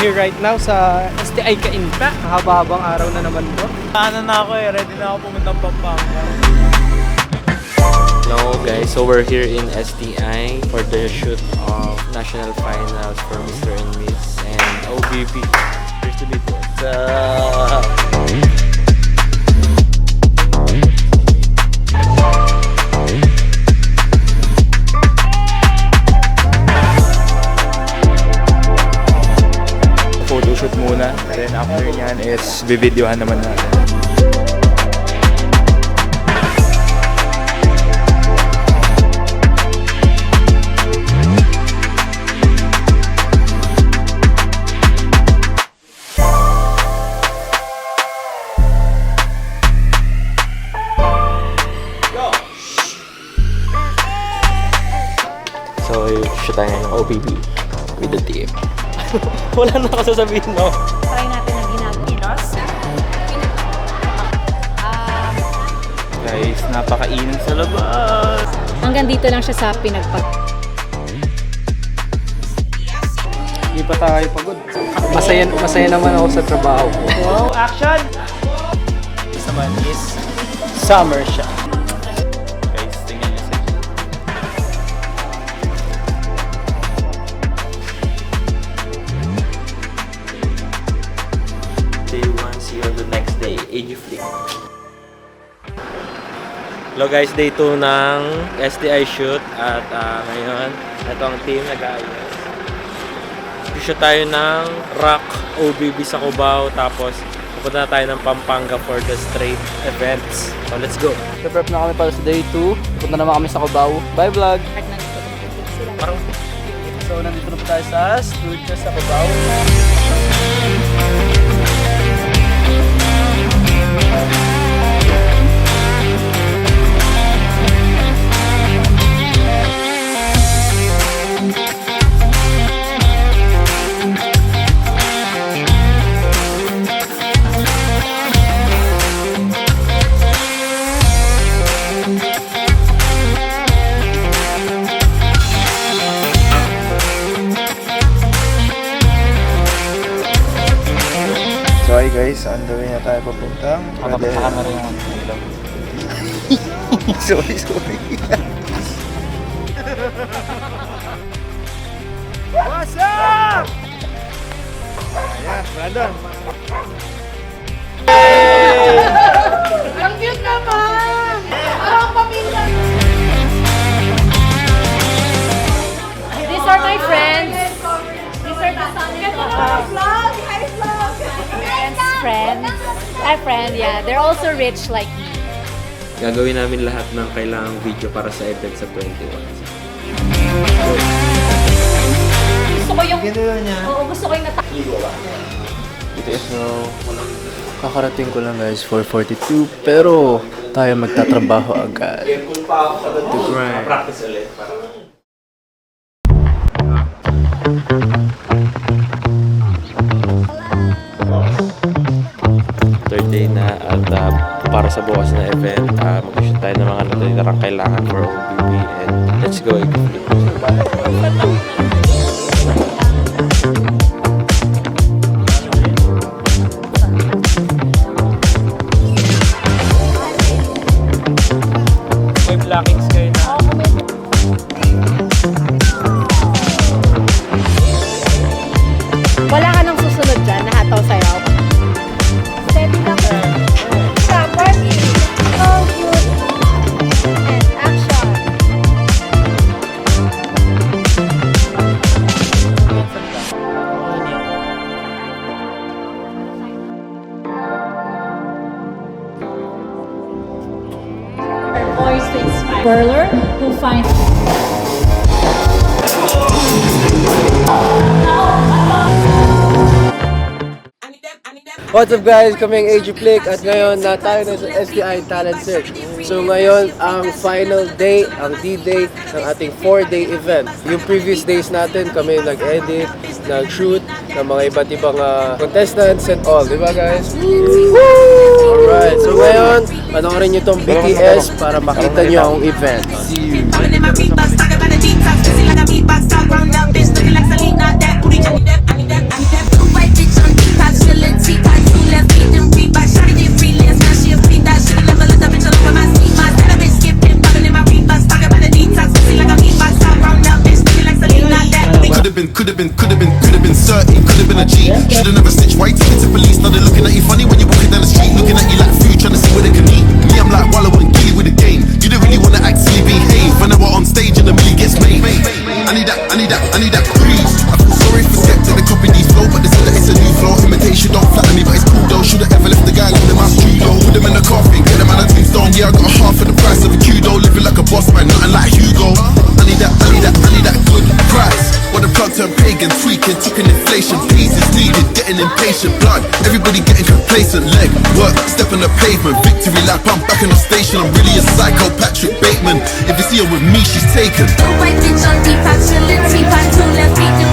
here right now sa STI Cainta. Haba-habang araw na naman bro. Ano na ako eh, ready na ako pumunta Pampanga. Hello guys, so we're here in STI for the shoot of National Finals for Mr. and Miss and OBB. Here's to dito. Photoshoot muna, then after nyan is bibidyohan naman natin. So, shoot tayo ng OBB with the team. Wala na ako sasabihin, no? Try natin ang ginagawa. Guys, napakainit sa labas. Hanggang dito lang siya sa pinagpag... Hindi pa tayo pagod. Masaya naman ako sa trabaho ko. Wow, action! This naman is summer siya. Guys, tingnan niyo siya. Day 1, see you on the next day. AG Flick. Hello guys, day 2 ng STI shoot at ngayon, ito ang team nag-aayos. Shoot tayo ng Rock OBB sa Cubao tapos pupunta na tayo ng Pampanga for the straight events. So let's go! Prep na kami para sa day 2. Punta naman kami sa Cubao. Bye vlog! Parang So nandito na po tayo sa studio sa Cubao. So hi guys, on the way na tayo papuntang Kapag-pakama rin yung ilaw. sorry. What's up? Ayan, Brandon. Ang cute naman! Ang pamilya! These are my friends. These are the friends. Hi friend, yeah. They're also rich like me. gagawin namin lahat ng kailangang video para sa event sa 21. Gusto ko yung... Oo, gusto ko yung So, kakarating ko lang guys, 4:42. Pero, tayo magtatrabaho agad. The grind. Practice ulit para third day na at para sa bukas na event, mag-shoot tayo ng mga natitirang kailangan for OBB and let's go. May blockings kayo na. Wala ka nang susunod dyan, nahataw sa'yo. Steady lang. Stop, party. So cute. And action. Her voice to inspire. Whirler who finds... What's up guys? Kami ang AG Flick at ngayon na tayo na sa STI Talent Search. So ngayon ang final day, ang D-Day ng ating 4-day event. Yung previous days natin kami nag-edit, nag-shoot ng mga iba't ibang contestants and all. Diba guys? Alright, so ngayon panoorin nyo tong BTS para makita nyo ang event. See you! Like a beatbox, talking like a beatbox, talk ground up, bitch looking like Selena, that booty, I need that, I need that, I need that. Could've been certain, could've been a G. Should've never snitched, why you take it to police? Now they're looking at you funny when you're walking down the street. Looking at you like food, trying to see where they can eat. Me, I'm like Wallow and Gilly with the game. You don't really wanna actually behave when I were on stage and the milli gets made. I need that breeze. I feel sorry for skeptic, they copy these flow, but they said that it's a new flow. Imitation don't flatter me, but it's cool though. Should've ever left the guy living in my studio. Put them in the coffin, get them out of tombstone. Yeah, I got a half of the price of a kudo. Living like a boss man, nothing like Hugo. I need that good price. What the plug turn pagan, tweaking, ticking inflation. Peace is needed, getting impatient. Blood, everybody getting complacent. Leg work, step on the pavement. Victory lap, I'm back in the station. I'm really a psycho, Patrick Bateman. If you see her with me, she's taken. White bitch on deep, actually, T-Pan, 2 left feet,